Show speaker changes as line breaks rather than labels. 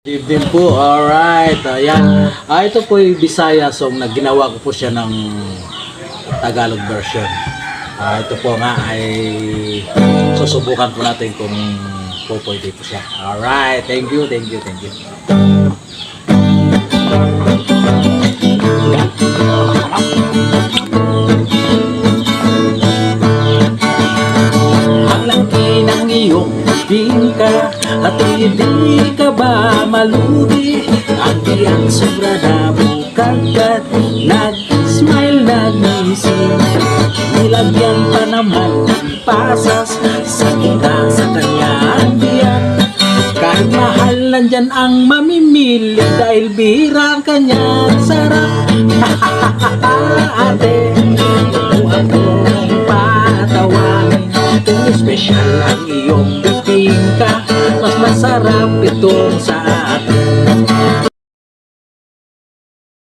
Good evening po, alright, ayan. Ito po yung Bisaya song na ginawa ko po siya ng Tagalog version. Ito po nga ay susubukan po natin kung po pwede po siya. Alright, thank you. Ang laki ng iyong tingka at hindi ka ba malugi? Ang iyang sobra na bukagkat, nag-smile, nag-isip. Nilagyan pa naman ng pasas sa kita sa kanyang biyak. Kahit mahal nandyan ang mamimili dahil bihira ang kanyang sarap. Ate, kung akong patawagin, kung espesyal ang iyong bibingka, mas masarap itong sa atin.